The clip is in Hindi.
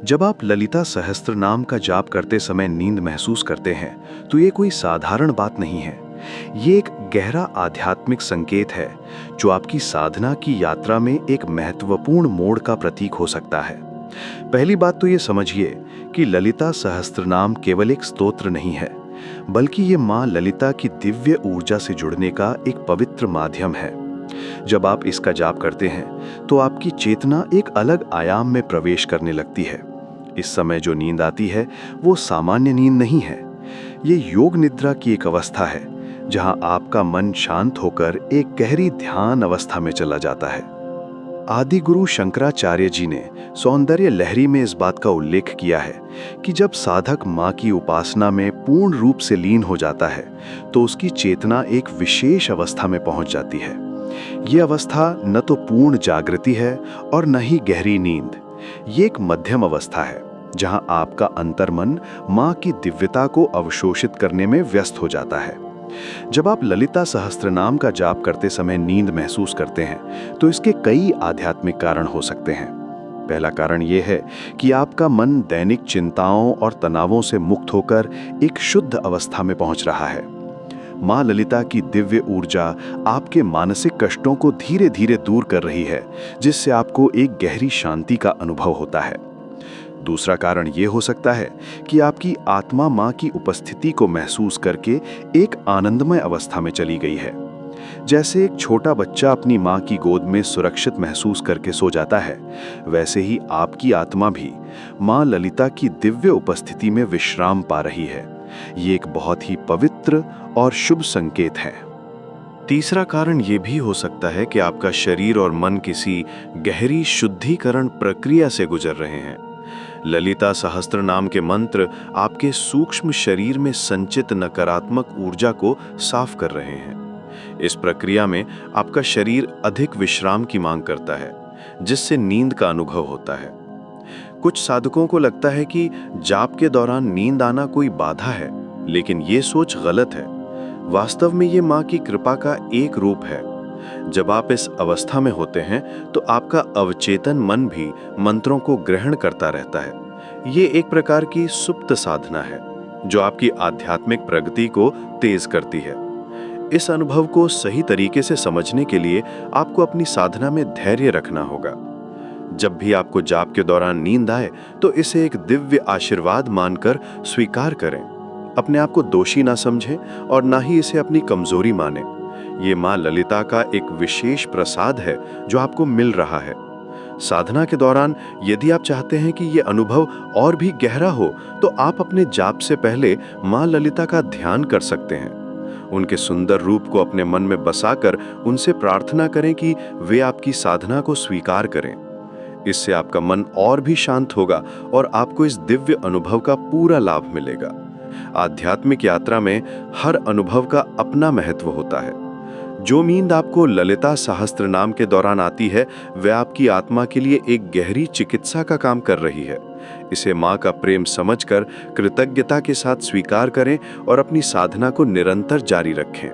जब आप ललिता सहस्त्र नाम का जाप करते समय नींद महसूस करते हैं, तो ये कोई साधारण बात नहीं है। ये एक गहरा आध्यात्मिक संकेत है, जो आपकी साधना की यात्रा में एक महत्वपूर्ण मोड़ का प्रतीक हो सकता है। पहली बात तो ये समझिए कि ललिता सहस्त्रनाम केवल एक स्तोत्र नहीं है, बल्कि ये माँ ललिता की दिव्य ऊर्जा से जुड़ने का एक पवित्र माध्यम है। जब आप इसका जाप करते हैं, तो आपकी चेतना एक अलग आयाम में प्रवेश करने लगती है। इस समय जो नींद आती है, वो सामान्य नींद नहीं है। ये योग निद्रा की एक अवस्था है, जहां आपका मन शांत होकर एक गहरी ध्यान अवस्था में चला जाता है। आदि गुरु शंकराचार्य जी ने सौंदर्य लहरी में इस बात का उल्लेख किया है कि जब साधक माँ की उपासना में पूर्ण रूप से लीन हो जाता है, तो उसकी चेतना एक विशेष अवस्था में पहुंच जाती है। ये अवस्था न तो पूर्ण जागृति है और न ही गहरी नींद। ये एक मध्यम अवस्था है, जहां आपका अंतर्मन माँ की दिव्यता को अवशोषित करने में व्यस्त हो जाता है। जब आप ललिता सहस्त्रनाम का जाप करते समय नींद महसूस करते हैं, तो इसके कई आध्यात्मिक कारण हो सकते हैं। पहला कारण यह है कि आपका मन दैनिक चिंताओं और तनावों से मुक्त होकर एक शुद्ध अवस्था में पहुंच रहा है। माँ ललिता की दिव्य ऊर्जा आपके मानसिक कष्टों को धीरे धीरे दूर कर रही है, जिससे आपको एक गहरी शांति का अनुभव होता है। दूसरा कारण ये हो सकता है कि आपकी आत्मा माँ की उपस्थिति को महसूस करके एक आनंदमय अवस्था में चली गई है। जैसे एक छोटा बच्चा अपनी माँ की गोद में सुरक्षित महसूस करके सो जाता है, वैसे ही आपकी आत्मा भी माँ ललिता की दिव्य उपस्थिति में विश्राम पा रही है। ये एक बहुत ही पवित्र और शुभ संकेत है। तीसरा कारण ये भी हो सकता है कि आपका शरीर और मन किसी गहरी शुद्धिकरण प्रक्रिया से गुजर रहे हैं। ललिता सहस्त्र नाम के मंत्र आपके सूक्ष्म शरीर में संचित नकारात्मक ऊर्जा को साफ कर रहे हैं। इस प्रक्रिया में आपका शरीर अधिक विश्राम की मांग करता है, जिससे नींद का अनुभव होता है। कुछ साधकों को लगता है कि जाप के दौरान नींद आना कोई बाधा है, लेकिन ये सोच गलत है। वास्तव में ये माँ की कृपा का एक रूप है। जब आप इस अवस्था में होते हैं, तो आपका अवचेतन मन भी मंत्रों को ग्रहण करता रहता है। ये एक प्रकार की सुप्त साधना है, जो आपकी आध्यात्मिक प्रगति को तेज करती है। इस अनुभव को सही तरीके से समझने के लिए आपको अपनी साधना में धैर्य रखना होगा। जब भी आपको जाप के दौरान नींद आए, तो इसे एक दिव्य आशीर्वाद मानकर स्वीकार करें। अपने आप को दोषी ना समझें और ना ही इसे अपनी कमजोरी मानें। ये माँ ललिता का एक विशेष प्रसाद है, जो आपको मिल रहा है। साधना के दौरान यदि आप चाहते हैं कि ये अनुभव और भी गहरा हो, तो आप अपने जाप से पहले माँ ललिता का ध्यान कर सकते हैं। उनके सुंदर रूप को अपने मन में बसाकर उनसे प्रार्थना करें कि वे आपकी साधना को स्वीकार करें। इससे आपका मन और भी शांत होगा और आपको इस दिव्य अनुभव का पूरा लाभ मिलेगा। आध्यात्मिक यात्रा में हर अनुभव का अपना महत्व होता है। जो नींद आपको ललिता सहस्त्र नाम के दौरान आती है, वह आपकी आत्मा के लिए एक गहरी चिकित्सा का काम कर रही है। इसे माँ का प्रेम समझकर कृतज्ञता के साथ स्वीकार करें और अपनी साधना को निरंतर जारी रखें।